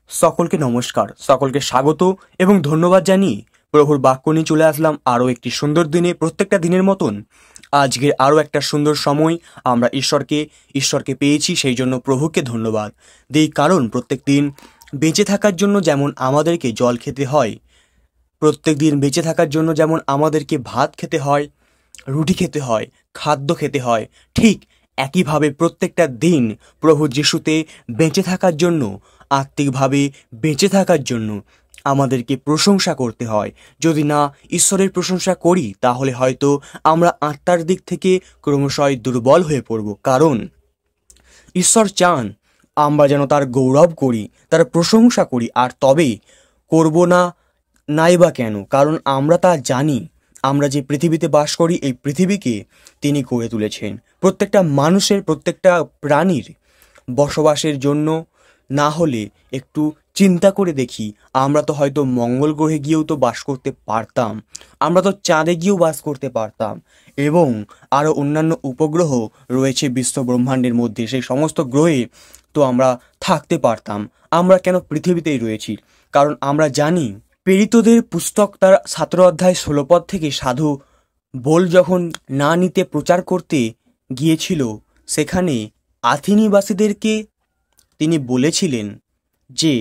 সকলকে নমস্কার, সকলকে স্বাগত এবং ধন্যবাদ জানিয়ে প্রভুর বাক্য নিয়ে চলে আসলাম আরও একটি সুন্দর দিনে। প্রত্যেকটা দিনের মতন আজকে আরও একটা সুন্দর সময় আমরা ঈশ্বরকে পেয়েছি, সেই জন্য প্রভুকে ধন্যবাদ দিই। কারণ প্রত্যেক দিন বেঁচে থাকার জন্য যেমন আমাদেরকে জল খেতে হয়, প্রত্যেক দিন বেঁচে থাকার জন্য যেমন আমাদেরকে ভাত খেতে হয়, রুটি খেতে হয়, খাদ্য খেতে হয়, ঠিক একইভাবে প্রত্যেকটা দিন প্রভু যিশুতে বেঁচে থাকার জন্য, আত্মিকভাবে বেঁচে থাকার জন্য আমাদেরকে প্রশংসা করতে হয়। যদি না ঈশ্বরের প্রশংসা করি তাহলে হয়তো আমরা আত্মার দিক থেকে ক্রমশই দুর্বল হয়ে পড়ব। কারণ ঈশ্বর চান আমরা যেন তার গৌরব করি, তার প্রশংসা করি। আর তবে করব না নাই বা কেন? কারণ আমরা তা জানি, আমরা যে পৃথিবীতে বাস করি এই পৃথিবীকে তিনি করে তুলেছেন প্রত্যেকটা মানুষের, প্রত্যেকটা প্রাণীর বসবাসের জন্য। না হলে একটু চিন্তা করে দেখি, আমরা তো হয়তো মঙ্গল গ্রহে গিয়েও তো বাস করতে পারতাম, আমরা তো চাঁদে গিয়েও বাস করতে পারতাম, এবং আরও অন্যান্য উপগ্রহ রয়েছে বিশ্ব ব্রহ্মাণ্ডের মধ্যে, সেই সমস্ত গ্রহে তো আমরা থাকতে পারতাম। আমরা কেন পৃথিবীতেই রয়েছি? কারণ আমরা জানি প্রেরিতদের পুস্তক তার 17 অধ্যায় 16 পদ থেকে সাধু বোল যখন না নিতে প্রচার করতে গিয়েছিল, সেখানে আথেনিবাসীদেরকে তিনি বলেছিলেন যে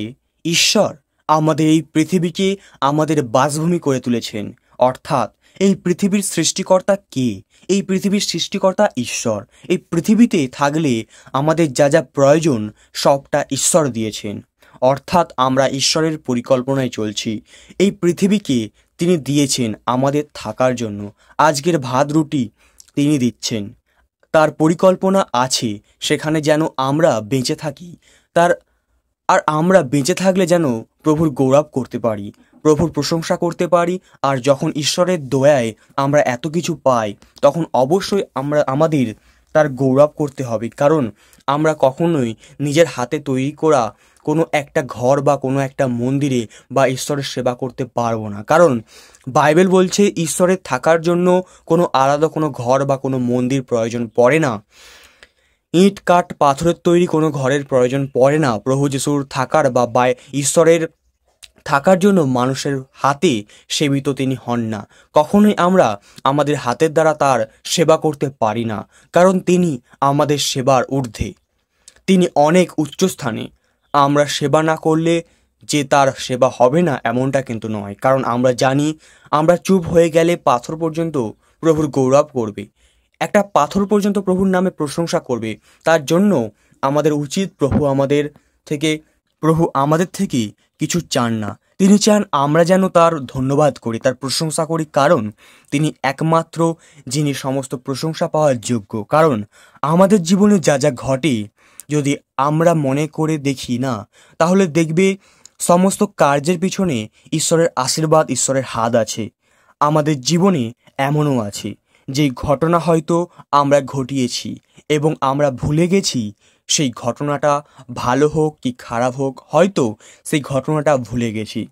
ঈশ্বর আমাদের এই পৃথিবীকে আমাদের বাসভূমি করে তুলেছেন। অর্থাৎ এই পৃথিবীর সৃষ্টিকর্তা কে? এই পৃথিবীর সৃষ্টিকর্তা ঈশ্বর। এই পৃথিবীতে থাকলে আমাদের যা যা প্রয়োজন সবটা ঈশ্বর দিয়েছেন। অর্থাৎ আমরা ঈশ্বরের পরিকল্পনায় চলছি। এই পৃথিবীকে তিনি দিয়েছেন আমাদের থাকার জন্য। আজকের ভাত রুটি তিনি দিচ্ছেন, তার পরিকল্পনা আছে সেখানে যেন আমরা বেঁচে থাকি। আর আমরা বেঁচে থাকলে যেন প্রভুর গৌরব করতে পারি, প্রভুর প্রশংসা করতে পারি। আর যখন ঈশ্বরের দয়ায় আমরা এত কিছু পাই, তখন অবশ্যই আমাদের তার গৌরব করতে হবে। কারণ আমরা কখনোই নিজের হাতে তৈরি করা কোনো একটা ঘর বা কোনো একটা মন্দিরে বা ঈশ্বরের সেবা করতে পারবো না। কারণ বাইবেল বলছে ঈশ্বরের থাকার জন্য কোনো আলাদা কোনো ঘর বা কোনো মন্দির প্রয়োজন পড়ে না। ইট কাঠ পাথরের তৈরি কোনো ঘরের প্রয়োজন পড়ে না প্রভু যিশুর থাকার বা ঈশ্বরের থাকার জন্য। মানুষের হাতে সেবিত তিনি হন না। কখনোই আমরা আমাদের হাতের দ্বারা তার সেবা করতে পারি না, কারণ তিনি আমাদের সেবার ঊর্ধ্বে, তিনি অনেক উচ্চস্থানে। আমরা সেবা না করলে যে তার সেবা হবে না এমনটা কিন্তু নয়। কারণ আমরা জানি, আমরা চুপ হয়ে গেলে পাথর পর্যন্ত প্রভুর গৌরব করবে, একটা পাথর পর্যন্ত প্রভুর নামে প্রশংসা করবে। তার জন্য আমাদের উচিত প্রভু আমাদের থেকে কিছু চান না। তিনি চান আমরা যেন তার ধন্যবাদ করি, তার প্রশংসা করি। কারণ তিনি একমাত্র যিনি সমস্ত প্রশংসা পাওয়ার যোগ্য। কারণ আমাদের জীবনে যা যা ঘটে যদি আমরা মনে করে দেখি না, তাহলে দেখবে সমস্ত কার্যের পিছনে ঈশ্বরের আশীর্বাদ, ঈশ্বরের হাত আছে। আমাদের জীবনে এমনও আছে যেই ঘটনা হয়তো আমরা ঘটিয়েছি এবং আমরা ভুলে গেছি সেই ঘটনাটা ভালো হোক কি খারাপ হোক, হয়তো সেই ঘটনাটা ভুলে গেছি,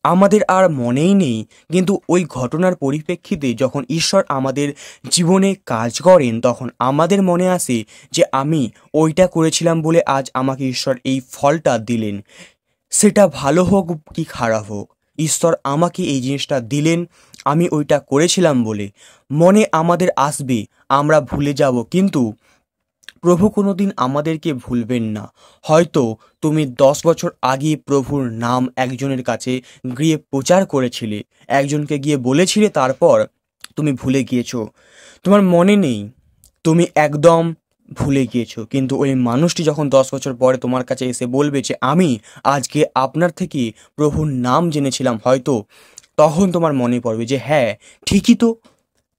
আমাদের আর মনেই নেই। কিন্তু ওই ঘটনার পরিপ্রেক্ষিতে যখন ঈশ্বর আমাদের জীবনে কাজ করেন, তখন আমাদের মনে আসে যে আমি ওইটা করেছিলাম বলে আজ আমাকে ঈশ্বর এই ফলটা দিলেন। সেটা ভালো হোক কি খারাপ হোক, ঈশ্বর আমাকে এই জিনিসটা দিলেন, আমি ওইটা করেছিলাম বলে মনে আমাদের আসবে। আমরা ভুলে যাব, কিন্তু প্রভু কোনোদিন আমাদেরকে ভুলবেন না। হয়তো তুমি 10 বছর আগে প্রভুর নাম একজনের কাছে গিয়ে প্রচার করেছিলে, একজনকে গিয়ে বলেছিলে, তারপর তুমি ভুলে গিয়েছো, তোমার মনে নেই, তুমি একদম ভুলে গিয়েছো। কিন্তু ওই মানুষটি যখন 10 বছর পরে তোমার কাছে এসে বলবে যে আমি আজকে আপনার থেকে প্রভুর নাম জেনেছিলাম, হয়তো তখন তোমার মনে পড়বে যে হ্যাঁ ঠিকই তো,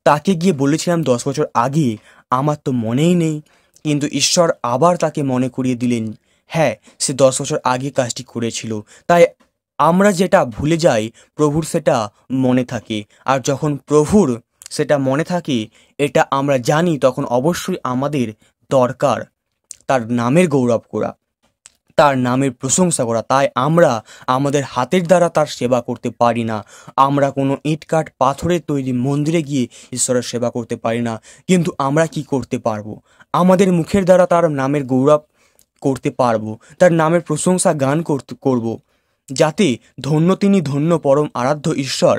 তাকে গিয়ে বলেছিলাম 10 বছর আগে, আমার তো মনেই নেই। কিন্তু ঈশ্বর আবার তাকে মনে করিয়ে দিলেন, হ্যাঁ সে 10 বছর আগে কাজটি করেছিল। তাই আমরা যেটা ভুলে যাই, প্রভুর সেটা মনে থাকে। আর যখন প্রভুর সেটা মনে থাকে, এটা আমরা জানি, তখন অবশ্যই আমাদের দরকার তার নামের গৌরব করা, তার নামের প্রশংসা করা। তাই আমরা আমাদের হাতের দ্বারা তার সেবা করতে পারি না। আমরা কোনো ইট কাঠ পাথরের তৈরি মন্দিরে গিয়ে ঈশ্বরের সেবা করতে পারি না। কিন্তু আমরা কি করতে পারবো? আমাদের মুখের দ্বারা তার নামের গৌরব করতে পারবো, তার নামের প্রশংসা গান করব, যাতে ধন্য তিনি, ধন্য পরম আরাধ্য ঈশ্বর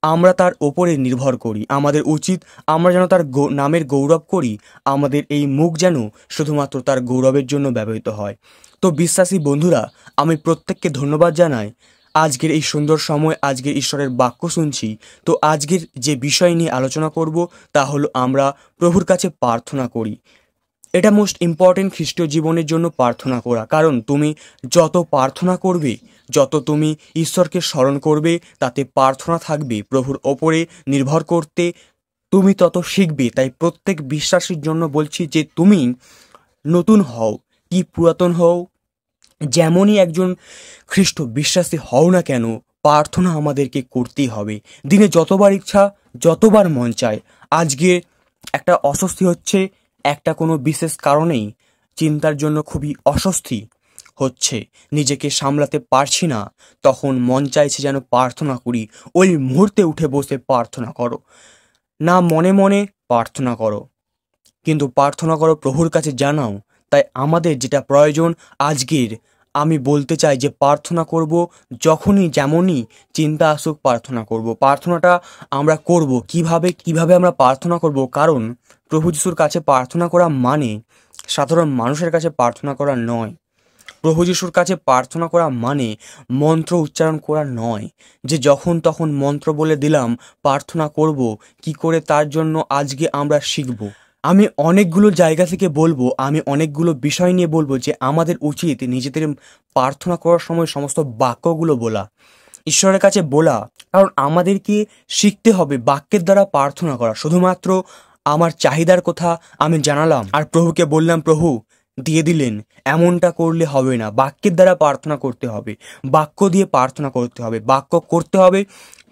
আমরা তার ওপরে নির্ভর করি। আমাদের উচিত আমরা যেন তার নামের গৌরব করি, আমাদের এই মুখ যেন শুধুমাত্র তার গৌরবের জন্য ব্যবহৃত হয়। তো বিশ্বাসী বন্ধুরা, আমি প্রত্যেককে ধন্যবাদ জানাই। আজকের এই সুন্দর সময়, আজকের ঈশ্বরের বাক্য শুনছি। তো আজকের যে বিষয় নিয়ে আলোচনা করব তা হলো আমরা প্রভুর কাছে প্রার্থনা করি। এটা মোস্ট ইম্পর্টেন্ট খ্রিস্টীয় জীবনের জন্য প্রার্থনা করা, কারণ তুমি যত প্রার্থনা করবে, যত তুমি ঈশ্বরকে স্মরণ করবে, তাতে প্রার্থনা থাকবে প্রভুর ওপরে নির্ভর করতে, তুমি তত শিখবে। তাই প্রত্যেক বিশ্বাসীর জন্য বলছি যে তুমি নতুন হও কি পুরাতন হও, যেমনই একজন খ্রিস্ট বিশ্বাসী হও না কেন, প্রার্থনা আমাদেরকে করতেই হবে। দিনে যতবার ইচ্ছা, যতবার মন চায়। আজকে একটা অস্বস্তি হচ্ছে, একটা কোনো বিশেষ কারণেই চিন্তার জন্য খুবই অস্বস্তি হচ্ছে, নিজেকে সামলাতে পারছি না, তখন মন চাইছে যেন প্রার্থনা করি। ওই মুহূর্তে উঠে বসে প্রার্থনা করো, না মনে মনে প্রার্থনা করো, কিন্তু প্রার্থনা করো প্রভুর কাছে জানাও। তাই আমাদের যেটা প্রয়োজন আজকের, আমি বলতে চাই যে প্রার্থনা করব, যখনই যেমনই চিন্তা আসুক প্রার্থনা করব। প্রার্থনাটা আমরা করব কিভাবে আমরা প্রার্থনা করব, কারণ প্রভু যিশুর কাছে প্রার্থনা করা মানে সাধারণ মানুষের কাছে প্রার্থনা করা নয়। প্রভু যিশুর কাছে প্রার্থনা করা মানে মন্ত্র উচ্চারণ করা নয়, যে যখন তখন মন্ত্র বলে দিলাম প্রার্থনা করব কি করে, তার জন্য আজকে আমরা শিখব। আমি অনেকগুলো জায়গা থেকে বলবো, আমি অনেকগুলো বিষয় নিয়ে বলবো যে আমাদের উচিত নিজেদের প্রার্থনা করার সময় সমস্ত বাক্যগুলো বলা, ঈশ্বরের কাছে বলা, কারণ আমাদেরকে শিখতে হবে বাক্যের দ্বারা প্রার্থনা করা। শুধুমাত্র আমার চাহিদার কথা আমি জানালাম আর প্রভুকে বললাম, প্রভু দিয়ে দিলেন, এমনটা করলে হবে না। বাক্যের দ্বারা প্রার্থনা করতে হবে, বাক্য দিয়ে প্রার্থনা করতে হবে, বাক্য করতে হবে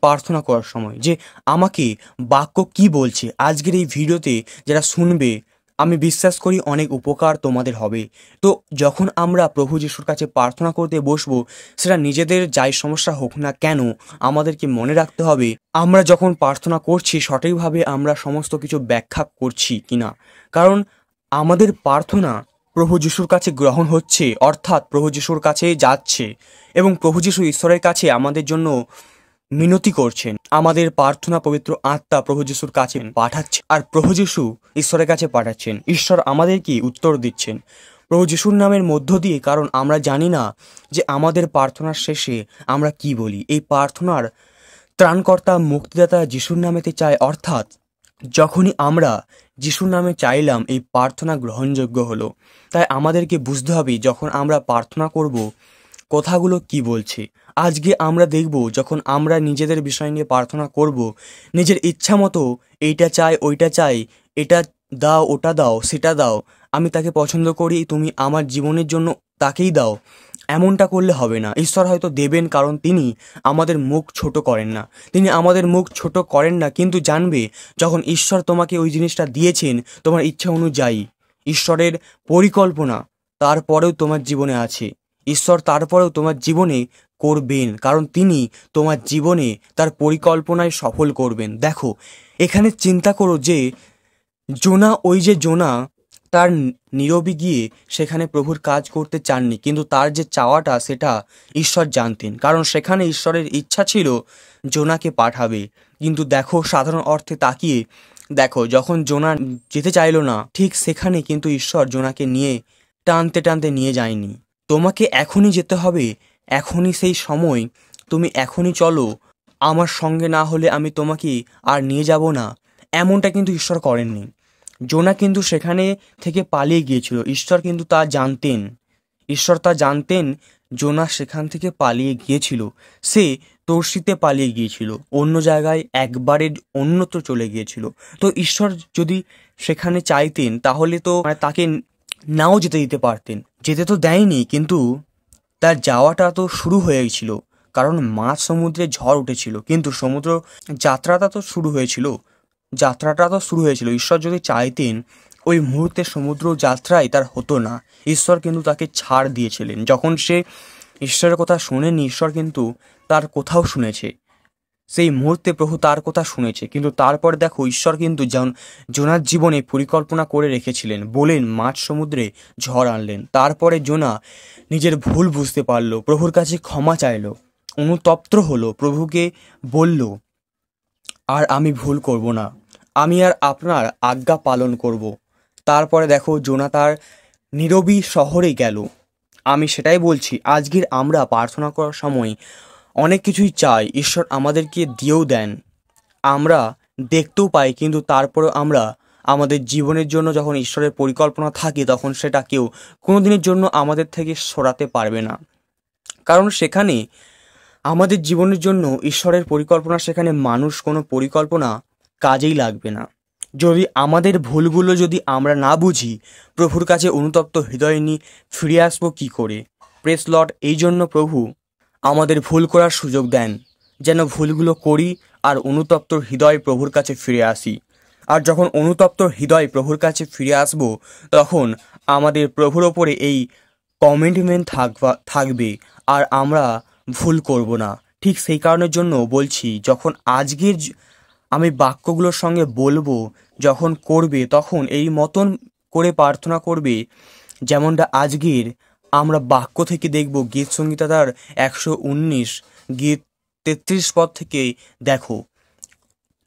প্রার্থনা করার সময়, যে আমাকে বাক্য কি বলছে। আজকের এই ভিডিওতে যারা শুনবে, আমি বিশ্বাস করি অনেক উপকার তোমাদের হবে। তো যখন আমরা প্রভু যিশুর কাছে প্রার্থনা করতে বসবো, সেটা নিজেদের যাই সমস্যা হোক না কেন, আমাদেরকে মনে রাখতে হবে আমরা যখন প্রার্থনা করছি সঠিকভাবে আমরা সমস্ত কিছু ব্যাখ্যা করছি কিনা, কারণ আমাদের প্রার্থনা প্রভু যিশুর কাছে গ্রহণ হচ্ছে, অর্থাৎ প্রভু যিশুর কাছে যাচ্ছে এবং প্রভু যিশু ঈশ্বরের কাছে আমাদের জন্য মিনতি করছেন। আমাদের প্রার্থনা পবিত্র আত্মা প্রভু যিশুর কাছে পাঠাচ্ছে, আর প্রভু যিশু ঈশ্বরের কাছে পাঠাচ্ছেন। ঈশ্বর আমাদেরকে উত্তর দিচ্ছেন প্রভু যিশুর নামের মধ্য দিয়ে, কারণ আমরা জানি না যে আমাদের প্রার্থনার শেষে আমরা কি বলি। এই প্রার্থনার ত্রাণকর্তা মুক্তিদাতা যিশুর নামেতে চাই, অর্থাৎ যখনই আমরা যিশুর নামে চাইলাম এই প্রার্থনা গ্রহণযোগ্য হলো। তাই আমাদেরকে বুঝতে হবে যখন আমরা প্রার্থনা করব কথাগুলো কি বলছে। আজকে আমরা দেখব যখন আমরা নিজেদের বিষয় নিয়ে প্রার্থনা করব, নিজের ইচ্ছা মতো এইটা চাই, ওইটা চাই, এটা দাও, ওটা দাও, সেটা দাও, আমি তাকে পছন্দ করি, তুমি আমার জীবনের জন্য তাকেই দাও, এমনটা করলে হবে না। ঈশ্বর হয়তো দেবেন, কারণ তিনি আমাদের মুখ ছোট করেন না, তিনি আমাদের মুখ ছোট করেন না, কিন্তু জানবে যখন ঈশ্বর তোমাকে ওই জিনিসটা দিয়েছেন তোমার ইচ্ছা অনুযায়ী, ঈশ্বরের পরিকল্পনা তারপরেও তোমার জীবনে আছে, ঈশ্বর তারপরেও তোমার জীবনে করবেন, কারণ তিনি তোমার জীবনে তার পরিকল্পনায় সফল করবেন। দেখো এখানে চিন্তা করো যে জোনা তার নীরবে গিয়ে সেখানে প্রভুর কাজ করতে চাননি, কিন্তু তার যে চাওয়াটা সেটা ঈশ্বর জানতেন, কারণ সেখানে ঈশ্বরের ইচ্ছা ছিল জোনাকে পাঠাবে। কিন্তু দেখো সাধারণ অর্থে তাকিয়ে দেখো, যখন জোনা যেতে চাইলো না, ঠিক সেখানে কিন্তু ঈশ্বর জোনাকে নিয়ে টানতে টানতে নিয়ে যায়নি। তোমাকে এখনই যেতে হবে, এখনই সেই সময়, তুমি এখনই চলো, আমার সঙ্গে না হলে আমি তোমাকে আর নিয়ে যাব না, এমনটা কিন্তু ঈশ্বর করেননি। জোনা কিন্তু সেখানে থেকে পালিয়ে গিয়েছিল, ঈশ্বর কিন্তু তা জানতেন, জোনা সেখান থেকে পালিয়ে গিয়েছিল, সে তর্সিতে পালিয়ে গিয়েছিল, অন্য জায়গায় একবারে অন্যত্র চলে গিয়েছিল। তো ঈশ্বর যদি সেখানে চাইতেন তাহলে তো তাকে নাও যেতে দিতে পারতেন, যেতে তো দেয়নি, কিন্তু তার যাওয়াটা তো শুরু হয়ে গেছিল, কারণ মাঝ সমুদ্রে ঝড় উঠেছিল, কিন্তু যাত্রাটা তো শুরু হয়েছিল। ঈশ্বর যদি চাইতেন ওই মুহূর্তে সমুদ্র যাত্রায় তার হতো না, ঈশ্বর কিন্তু তাকে ছাড় দিয়েছিলেন। যখন সে ঈশ্বরের কথা শোনেনি, ঈশ্বর কিন্তু তার কোথাও শুনেছে, সেই মুহূর্তে প্রভু তার কথা শুনেছে। কিন্তু তারপর দেখো, ঈশ্বর কিন্তু জোনার জীবনে পরিকল্পনা করে রেখেছিলেন। বলেন, মাঝ সমুদ্রে ঝড় আনলেন। তারপরে জোনা নিজের ভুল বুঝতে পারলো, প্রভুর কাছে ক্ষমা চাইলো, অনুতপ্ত হলো, প্রভুকে বলল, আর আমি ভুল করব না, আমি আর আপনার আজ্ঞা পালন করব। তারপরে দেখো, জোনা তার নীরবী শহরে গেল। আমি সেটাই বলছি, আজকের আমরা প্রার্থনা করার সময় অনেক কিছুই চাই, ঈশ্বর আমাদেরকে দিয়েও দেন, আমরা দেখতেও পাই, কিন্তু তারপরেও আমরা আমাদের জীবনের জন্য যখন ঈশ্বরের পরিকল্পনা থাকে, তখন সেটা কেউ কোনো দিনের জন্য আমাদের থেকে সরাতে পারবে না। কারণ সেখানে আমাদের জীবনের জন্য ঈশ্বরের পরিকল্পনা, সেখানে মানুষ কোনো পরিকল্পনা কাজেই লাগবে না। যদি আমাদের ভুলগুলো যদি আমরা না বুঝি, প্রভুর কাছে অনুতপ্ত হৃদয় নিয়ে ফিরে আসবো কী করে? প্রেস লর্ড, এই জন্য প্রভু আমাদের ভুল করার সুযোগ দেন, যেন ভুলগুলো করি আর অনুতপ্ত হৃদয় প্রভুর কাছে ফিরে আসি। আর যখন অনুতপ্ত হৃদয় প্রভুর কাছে ফিরে আসব, তখন আমাদের প্রভুর ওপরে এই কমিটমেন্ট থাকবে, আর আমরা ভুল করব না। ঠিক সেই কারণের জন্য বলছি, যখন আজকের আমি বাক্যগুলোর সঙ্গে বলবো, যখন করবে, তখন এই মতন করে প্রার্থনা করবে, যেমনটা আজকের আমরা বাক্য থেকে দেখব। গীত সংহিতা তার 119 গীত 33 পদ থেকে দেখো,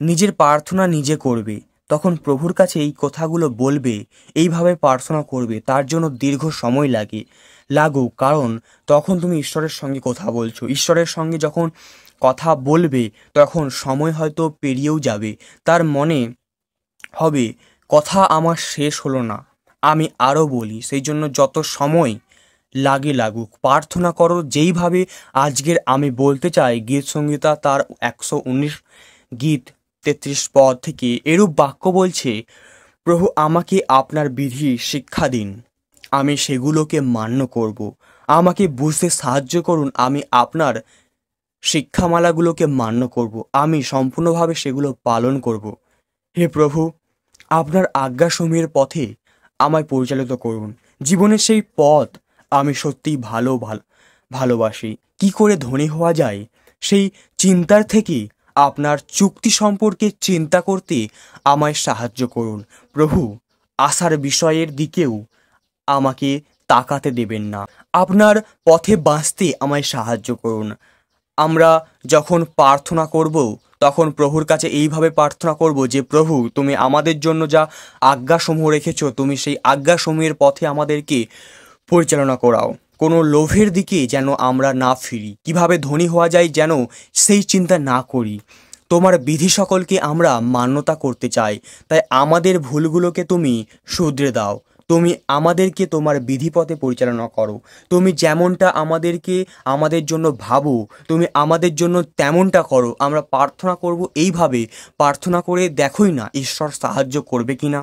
নিজের প্রার্থনা নিজে করবে, তখন প্রভুর কাছে এই কথাগুলো বলবে, এইভাবে প্রার্থনা করবে। তার জন্য দীর্ঘ সময় লাগুক, কারণ তখন তুমি ঈশ্বরের সঙ্গে কথা বলছো। ঈশ্বরের সঙ্গে যখন কথা বলবে, তখন সময় হয়তো পেরিয়েও যাবে। তার মনে হবে, কথা আমার শেষ হলো না, আমি আরও বলি। সেই জন্য যত সময় লাগুক, প্রার্থনা করো যেইভাবে আজকের আমি বলতে চাই। গীত সংহিতা তার 119 গীত 33 পদ থেকে এরূপ বাক্য বলছে, প্রভু আমাকে আপনার বিধি শিক্ষা দিন, আমি সেগুলোকে মান্য করব। আমাকে বুঝতে সাহায্য করুন, আমি আপনার শিক্ষামালাগুলোকে মান্য করব, আমি সম্পূর্ণভাবে সেগুলো পালন করব। হে প্রভু, আপনার আজ্ঞাসমূহের পথে আমায় পরিচালিত করুন। জীবনের সেই পথ আমি সত্যিই ভালোবাসি। কি করে ধনী হওয়া যায়, সেই চিন্তার থেকে আপনার চুক্তি সম্পর্কে চিন্তা করতে আমায় সাহায্য করুন। প্রভু, আশার বিষয়ের দিকেও আমাকে তাকাতে দেবেন না, আপনার পথে বাঁচতে আমায় সাহায্য করুন। আমরা যখন প্রার্থনা করব, তখন প্রভুর কাছে এইভাবে প্রার্থনা করব যে, প্রভু তুমি আমাদের জন্য যা আজ্ঞাসমূহ রেখেছ, তুমি সেই আজ্ঞাসমূহের পথে আমাদেরকে পরিচালনা করাও। কোনো লোভের দিকে যেন আমরা না ফিরি, কিভাবে ধনী হওয়া যায় যেন সেই চিন্তা না করি। তোমার বিধি সকলকে আমরা মান্যতা করতে চাই, তাই আমাদের ভুলগুলোকে তুমি শুধরে দাও। তুমি আমাদেরকে তোমার বিধিপথে পরিচালনা করো। তুমি যেমনটা আমাদের জন্য ভাবো, তুমি আমাদের জন্য তেমনটা করো। আমরা প্রার্থনা করব এইভাবে, প্রার্থনা করে দেখোই না ঈশ্বর সাহায্য করবে কিনা।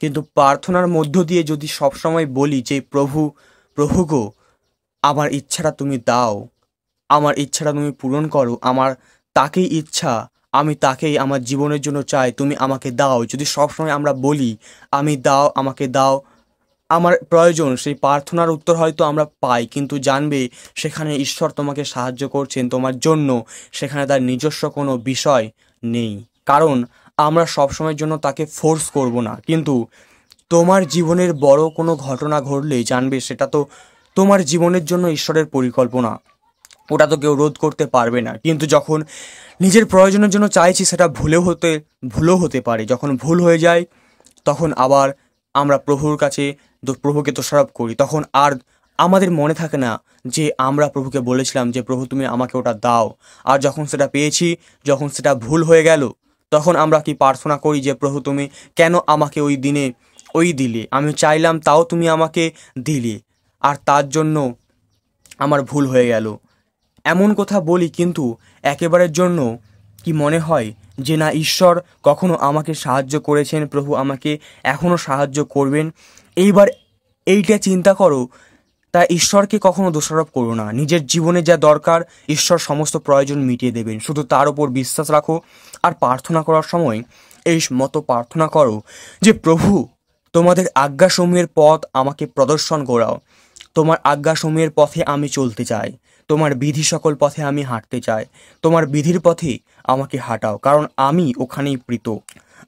কিন্তু প্রার্থনার মধ্য দিয়ে যদি সবসময় বলি যে, প্রভু গো, আমার ইচ্ছাটা তুমি দাও, আমার ইচ্ছাটা তুমি পূরণ করো, আমার তাকেই ইচ্ছা, আমি তাকেই আমার জীবনের জন্য চাই, তুমি আমাকে দাও। যদি সবসময় আমরা বলি আমাকে দাও, আমার প্রয়োজন, সেই প্রার্থনার উত্তর হয়তো আমরা পাই, কিন্তু জানবে সেখানে ঈশ্বর তোমাকে সাহায্য করছেন তোমার জন্য, সেখানে তার নিজস্ব কোনো বিষয় নেই। কারণ আমরা সবসময়ের জন্য তাকে ফোর্স করব না। কিন্তু তোমার জীবনের বড় কোনো ঘটনা ঘটলে জানবে সেটা তো তোমার জীবনের জন্য ঈশ্বরের পরিকল্পনা, ওটা তো কেউ রোধ করতে পারবে না। কিন্তু যখন নিজের প্রয়োজনের জন্য চাইছি, সেটা ভুলও হতে পারে। যখন ভুল হয়ে যায়, তখন আবার আমরা প্রভুকে দোষারোপ করি। তখন আর আমাদের মনে থাকে না যে আমরা প্রভুকে বলেছিলাম যে, প্রভু তুমি আমাকে ওটা দাও। আর যখন সেটা পেয়েছি, যখন সেটা ভুল হয়ে গেল, তখন আমরা কি প্রার্থনা করি যে, প্রভু তুমি কেন আমাকে ওই দিনে দিলে, আমি চাইলাম তাও তুমি আমাকে দিলে, আর তার জন্য আমার ভুল হয়ে গেল। এমন কথা বলি, কিন্তু একেবারের জন্য কি মনে হয় যে না, ঈশ্বর কখনো আমাকে সাহায্য করেছেন, প্রভু আমাকে এখনও সাহায্য করবেন। এইবার এইটা চিন্তা করো, তাই ঈশ্বরকে কখনো দোষারোপ করো না। নিজের জীবনে যা দরকার, ঈশ্বর সমস্ত প্রয়োজন মিটিয়ে দেবেন, শুধু তার উপর বিশ্বাস রাখো। আর প্রার্থনা করার সময় এই মতো প্রার্থনা করো যে, প্রভু তোমাদের আজ্ঞাসমূহের পথ আমাকে প্রদর্শন করাও, তোমার আজ্ঞাসমূহের পথে আমি চলতে চাই, তোমার বিধি সকল পথে আমি হাঁটতে চাই। তোমার বিধির পথে আমাকে হাঁটাও, কারণ আমি ওখানেই প্রীত।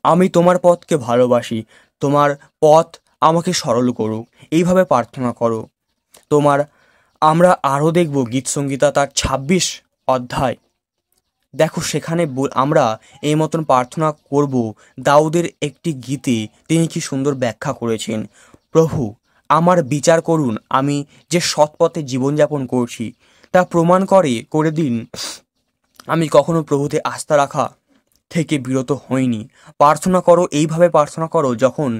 আমি তোমার পথকে ভালোবাসি, তোমার পথ আমাকে সরল করুক। এইভাবে প্রার্থনা করো। তোমার আমরা আরও দেখব গীতসংগীতা তার 26 অধ্যায়। দেখো সেখানে আমরা এই মতন প্রার্থনা করব। দাউদের একটি গীতে তিনি কি সুন্দর ব্যাখ্যা করেছেন, প্রভু আমার বিচার করুন, আমি যে সৎপথে জীবনযাপন করছি তা প্রমাণ করে দিন আমি কখনো প্রভুতে আস্থা রাখা থেকে বিরত হইনি। প্রার্থনা করো, এইভাবে প্রার্থনা করো। যখন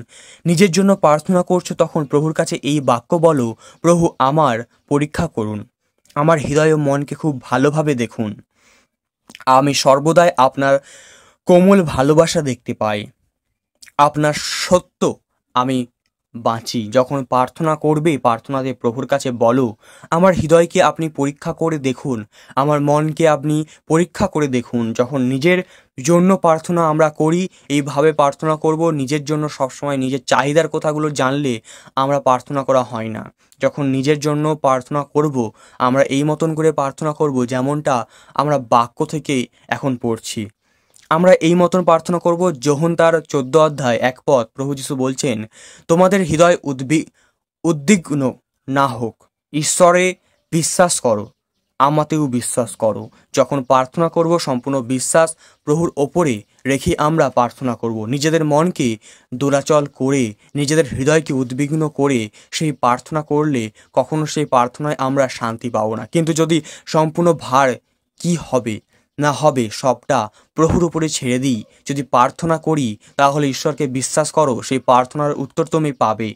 নিজের জন্য প্রার্থনা করছো তখন প্রভুর কাছে এই বাক্য বলো, প্রভু আমার পরীক্ষা করুন, আমার হৃদয় ও মনকে খুব ভালোভাবে দেখুন। আমি সর্বদাই আপনার কোমল ভালোবাসা দেখতে পাই, আপনার সত্য আমি বাঁচি। যখন প্রার্থনা করবে, প্রার্থনাতে প্রভুর কাছে বলো, আমার হৃদয়কে আপনি পরীক্ষা করে দেখুন, আমার মনকে আপনি পরীক্ষা করে দেখুন। যখন নিজের জন্য প্রার্থনা আমরা করি, এইভাবে প্রার্থনা করব। নিজের জন্য সবসময় নিজের চাহিদার কথাগুলো জানলে আমরা প্রার্থনা করা হয় না। যখন নিজের জন্য প্রার্থনা করব, আমরা এই মতন করে প্রার্থনা করব যেমনটা আমরা বাক্য থেকে এখন পড়ছি। আমরা এই মতন প্রার্থনা করব। যোহন তার 14 অধ্যায় 1 পদ প্রভু যীশু বলছেন, তোমাদের হৃদয় উদ্বিগ্ন না হোক, ঈশ্বরে বিশ্বাস করো, আমাতেও বিশ্বাস করো। যখন প্রার্থনা করব সম্পূর্ণ বিশ্বাস প্রভুর ওপরে রেখে আমরা প্রার্থনা করব। নিজেদের মনকে দোলাচল করে, নিজেদের হৃদয়কে উদ্বিগ্ন করে সেই প্রার্থনা করলে কখনো সেই প্রার্থনায় আমরা শান্তি পাবো না। কিন্তু যদি সম্পূর্ণ ভার কি হবে না হবে সবটা প্রভুর উপরে ছেড়ে দিই, যদি প্রার্থনা করি, তাহলে ঈশ্বরকে বিশ্বাস করো, সেই প্রার্থনার উত্তর তুমি পাবে।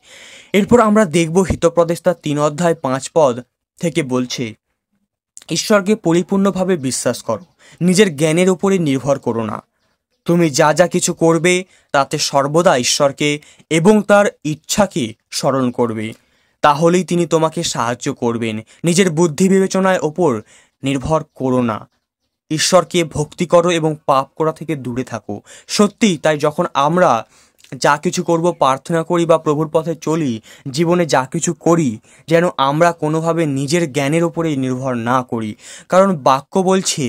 এরপর আমরা দেখব হিতোপদেশটা 3 অধ্যায় 5 পদ থেকে বলছে, ঈশ্বরকে পরিপূর্ণভাবে বিশ্বাস করো, নিজের জ্ঞানের উপরে নির্ভর করো না। তুমি যা যা কিছু করবে তাতে সর্বদা ঈশ্বরকে এবং তার ইচ্ছাকে স্মরণ করবে, তাহলেই তিনি তোমাকে সাহায্য করবেন। নিজের বুদ্ধি বিবেচনার ওপর নির্ভর করো না, ঈশ্বরকে ভক্তি করো এবং পাপ করা থেকে দূরে থাকো। সত্যি তাই, যখন আমরা যা কিছু করব, প্রার্থনা করি বা প্রভুর পথে চলি, জীবনে যা কিছু করি, যেন আমরা কোনোভাবে নিজের জ্ঞানের ওপরে নির্ভর না করি। কারণ বাক্য বলছে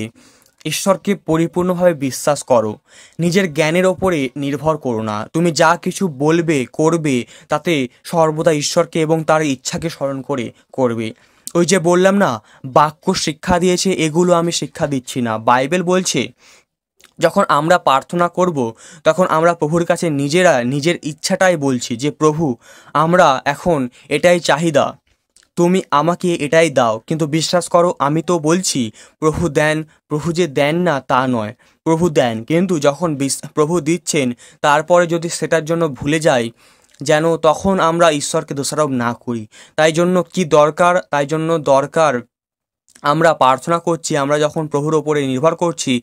ঈশ্বরকে পরিপূর্ণভাবে বিশ্বাস করো, নিজের জ্ঞানের ওপরে নির্ভর করো না। তুমি যা কিছু বলবে করবে তাতে সর্বদা ঈশ্বরকে এবং তার ইচ্ছাকে স্মরণ করে করবে। ওই যে বললাম না, বাক্য শিক্ষা দিয়েছে, এগুলো আমি শিক্ষা দিচ্ছি না। বাইবেল বলছে যখন আমরা প্রার্থনা করব তখন আমরা প্রভুর কাছে নিজের ইচ্ছাটাই বলছি যে প্রভু আমরা এখন এটাই চাহিদা, তুমি আমাকে এটাই দাও। কিন্তু বিশ্বাস করো, আমি তো বলছি প্রভু দেন, প্রভু যে দেন না তা নয়, প্রভু দেন। কিন্তু যখন প্রভু দিচ্ছেন তারপরে যদি সেটার জন্য ভুলে যাই, যেন তখন আমরা ঈশ্বরকে দোষারোপ না করি। তাই জন্য দরকার আমরা প্রার্থনা করছি, আমরা যখন প্রভুর ওপরে নির্ভর করছি,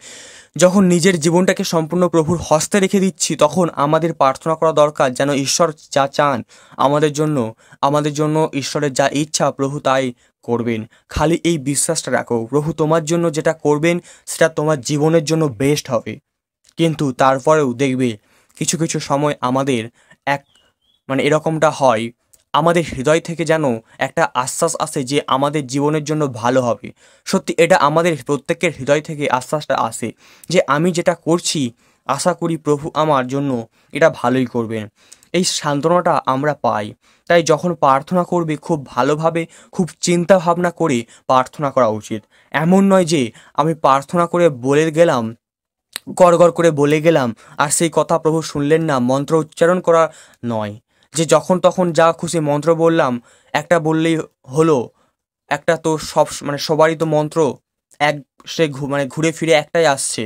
যখন নিজের জীবনটাকে সম্পূর্ণ প্রভুর হস্তে রেখে দিচ্ছি, তখন আমাদের প্রার্থনা করা দরকার যেন ঈশ্বর যা চান আমাদের জন্য ঈশ্বরের যা ইচ্ছা প্রভু তাই করবেন। খালি এই বিশ্বাসটা রাখো, প্রভু তোমার জন্য যেটা করবেন সেটা তোমার জীবনের জন্য বেস্ট হবে। কিন্তু তারপরেও দেখবে কিছু কিছু সময় আমাদের এরকমটা হয়, আমাদের হৃদয় থেকে যেন একটা আশ্বাস আসে যে আমাদের জীবনের জন্য ভালো হবে। সত্যি এটা আমাদের প্রত্যেকের হৃদয় থেকে আশ্বাসটা আসে যে আমি যেটা করছি আশা করি প্রভু আমার জন্য এটা ভালোই করবেন। এই সান্ত্বনাটা আমরা পাই। তাই যখন প্রার্থনা করবে খুব ভালোভাবে, খুব চিন্তা ভাবনা করে প্রার্থনা করা উচিত। এমন নয় যে আমি প্রার্থনা করে বলে গেলাম, গড় করে বলে গেলাম আর সেই কথা প্রভু শুনলেন না, মন্ত্র উচ্চারণ করা নয় যে যখন তখন যা খুশি মন্ত্র বললাম, একটা বললেই হলো। একটা তো সবারই তো মন্ত্র ঘুরে ফিরে একটাই আসছে,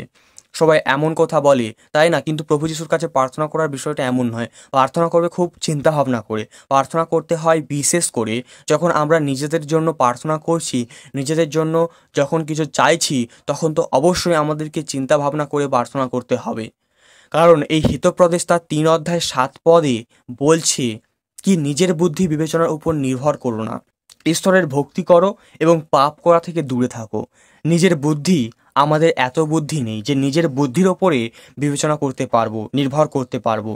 সবাই এমন কথা বলে, তাই না? কিন্তু প্রভু যিশুর কাছে প্রার্থনা করার বিষয়টা এমন নয়। প্রার্থনা করবে খুব চিন্তা ভাবনা করে, প্রার্থনা করতে হয় বিশেষ করে যখন আমরা নিজেদের জন্য প্রার্থনা করছি, নিজেদের জন্য যখন কিছু চাইছি, তখন তো অবশ্যই আমাদেরকে চিন্তা ভাবনা করে প্রার্থনা করতে হবে। কারণ এই হিতোপদেশ তার 3 অধ্যায় 7 পদে বলছে কি, নিজের বুদ্ধি বিবেচনার উপর নির্ভর করো না, ঈশ্বরের ভক্তি করো এবং পাপ করা থেকে দূরে থাকো। নিজের বুদ্ধি, আমাদের এত বুদ্ধি নেই যে নিজের বুদ্ধির ওপরে বিবেচনা করতে পারবো, নির্ভর করতে পারবো।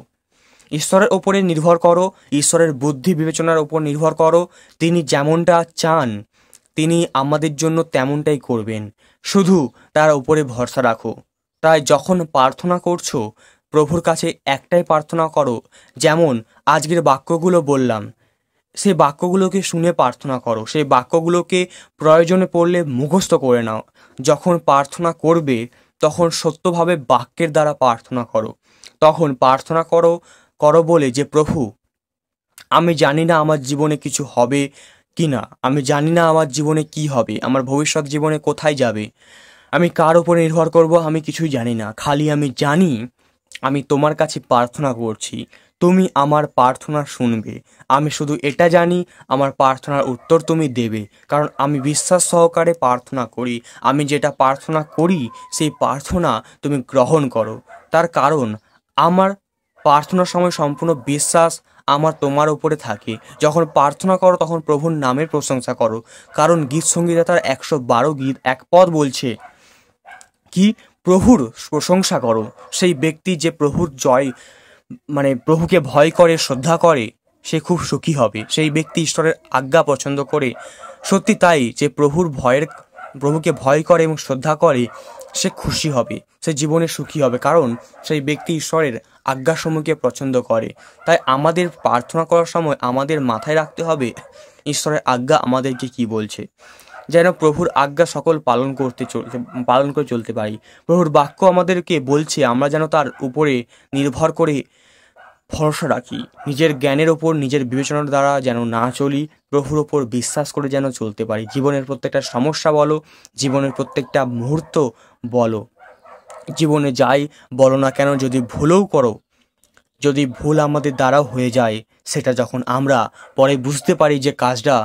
ঈশ্বরের ওপরে নির্ভর করো, ঈশ্বরের বুদ্ধি বিবেচনার ওপর নির্ভর করো। তিনি যেমনটা চান তিনি আমাদের জন্য তেমনটাই করবেন, শুধু তার উপরে ভরসা রাখো। তাই যখন প্রার্থনা করছো প্রভুর কাছে একটাই প্রার্থনা করো, যেমন আজকের বাক্যগুলো বললাম সেই বাক্যগুলোকে শুনে প্রার্থনা করো, সেই বাক্যগুলোকে প্রয়োজনে পড়লে মুখস্থ করে নাও। যখন প্রার্থনা করবে তখন সত্যভাবে বাক্যের দ্বারা প্রার্থনা করো। তখন প্রার্থনা করো করো বলে যে প্রভু, আমি জানি না আমার জীবনে কিছু হবে কি না, আমি জানি না আমার জীবনে কি হবে, আমার ভবিষ্যৎ জীবনে কোথায় যাবে, আমি কার উপরে নির্ভর করব আমি কিছুই জানি না। খালি আমি জানি আমি তোমার কাছে প্রার্থনা করছি, তুমি আমার প্রার্থনা শুনবে। আমি শুধু এটা জানি আমার প্রার্থনার উত্তর তুমি দেবে, কারণ আমি বিশ্বাস সহকারে প্রার্থনা করি। আমি যেটা প্রার্থনা করি সেই প্রার্থনা তুমি গ্রহণ করো। তার কারণ আমার প্রার্থনার সময় সম্পূর্ণ বিশ্বাস আমার তোমার উপরে থাকে। যখন প্রার্থনা করো তখন প্রভুর নামের প্রশংসা করো, কারণ গীত সংগীতার 112 গীত এক পদ বলছে কি, প্রভুর প্রশংসা করো। সেই ব্যক্তি যে প্রভুর প্রভুকে ভয় করে শ্রদ্ধা করে সে খুব সুখী হবে। সেই ব্যক্তি ঈশ্বরের আজ্ঞা পছন্দ করে, সত্যি তাই, যে প্রভুকে ভয় করে এবং শ্রদ্ধা করে সে খুশি হবে, সে জীবনে সুখী হবে, কারণ সেই ব্যক্তি ঈশ্বরের আজ্ঞাসমূহকে পছন্দ করে। তাই আমাদের প্রার্থনা করার সময় আমাদের মাথায় রাখতে হবে ঈশ্বরের আজ্ঞা আমাদেরকে কি বলছে, যেন প্রভুর আজ্ঞা সকল পালন করে চলতে পারি। প্রভুর বাক্য আমাদেরকে বলছে আমরা যেন তার উপরে নির্ভর করে ভরসা রাখি, নিজের জ্ঞানের ওপর নিজের বিবেচনার দ্বারা যেন না চলি, প্রভুর ওপর বিশ্বাস করে যেন চলতে পারি। জীবনের প্রত্যেকটা সমস্যা বলো, জীবনের প্রত্যেকটা মুহূর্ত বলো, জীবনে যাই বলো না কেন, যদি ভুলও করো, যদি ভুল আমাদের দ্বারাও হয়ে যায়, সেটা যখন আমরা পরে বুঝতে পারি যে কাজটা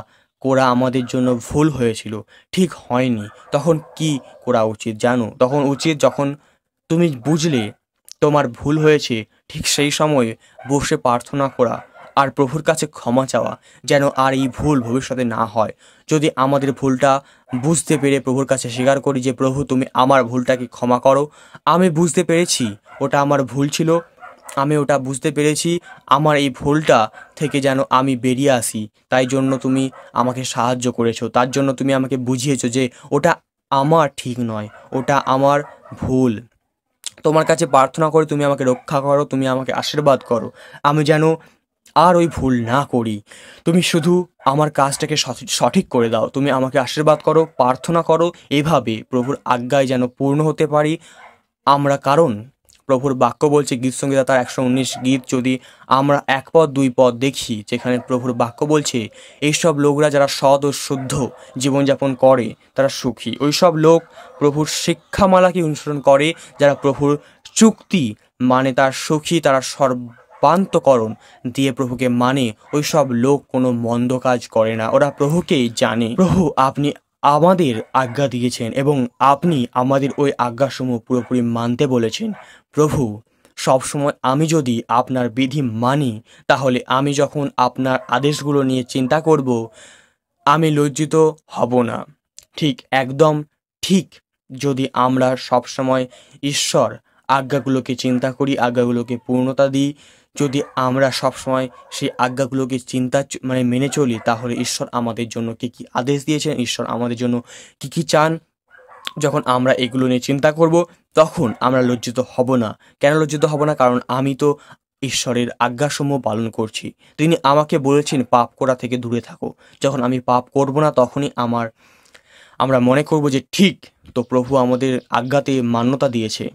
করা আমাদের জন্য ভুল হয়েছিল, ঠিক হয়নি, তখন কি করা উচিত জানো? তখন উচিত যখন তুমি বুঝলে তোমার ভুল হয়েছে, ঠিক সেই সময় বসে প্রার্থনা করা আর প্রভুর কাছে ক্ষমা চাওয়া, যেন আর এই ভুল ভবিষ্যতে না হয়। যদি আমাদের ভুলটা বুঝতে পেরে প্রভুর কাছে স্বীকার করি যে প্রভু তুমি আমার ভুলটাকে ক্ষমা করো, আমি বুঝতে পেরেছি ওটা আমার ভুল ছিল, আমি ওটা বুঝতে পেরেছি, আমার এই ভুলটা থেকে যেন আমি বেরিয়ে আসি, তাই জন্য তুমি আমাকে সাহায্য করেছো, তার জন্য তুমি আমাকে বুঝিয়েছো যে ওটা আমার ঠিক নয়, ওটা আমার ভুল। তোমার কাছে প্রার্থনা করে তুমি আমাকে রক্ষা করো, তুমি আমাকে আশীর্বাদ করো, আমি যেন আর ওই ভুল না করি। তুমি শুধু আমার কাজটাকে সঠিক করে দাও, তুমি আমাকে আশীর্বাদ করো, প্রার্থনা করো, এভাবে প্রভুর আজ্ঞায় যেন পূর্ণ হতে পারি আমরা। কারণ প্রভুর বাক্য বলছে গীত সংগীতা তার 119 গীত যদি আমরা 1 পদ 2 পদ দেখি, যেখানে প্রভুর বাক্য বলছে এইসব লোকরা যারা সৎ ও শুদ্ধ জীবনযাপন করে তারা সুখী। ওইসব লোক প্রভুর শিক্ষামালাকে অনুসরণ করে, যারা প্রভুর চুক্তি মানে তার সুখী, তারা সর্বান্তকরণ দিয়ে প্রভুকে মানে, ওইসব লোক কোনো মন্দ কাজ করে না, ওরা প্রভুকেই জানে। প্রভু আপনি আমাদের আজ্ঞা দিয়েছেন এবং আপনি আমাদের ওই আজ্ঞাসমূহ পুরোপুরি মানতে বলেছেন। প্রভু সবসময় আমি যদি আপনার বিধি মানি, তাহলে আমি যখন আপনার আদেশগুলো নিয়ে চিন্তা করব আমি লজ্জিত হব না। ঠিক একদম ঠিক, যদি আমরা সবসময় ঈশ্বর আজ্ঞাগুলোকে চিন্তা করি, আজ্ঞাগুলোকে পূর্ণতা দিই, যদি আমরা সবসময় সেই আজ্ঞাগুলোকে মেনে চলি, তাহলে ঈশ্বর আমাদের জন্য কী কী আদেশ দিয়েছেন, ঈশ্বর আমাদের জন্য কী কী চান, যখন আমরা এগুলো নিয়ে চিন্তা করব তখন আমরা লজ্জিত হব না। কেন লজ্জিত হব না? কারণ আমি তো ঈশ্বরের আজ্ঞাসমূহ পালন করছি। তিনি আমাকে বলেছেন পাপ করা থেকে দূরে থাকো। যখন আমি পাপ করব না তখনই আমরা মনে করব যে ঠিক, তো প্রভু আমাদের আজ্ঞাতে মান্যতা দিয়েছে।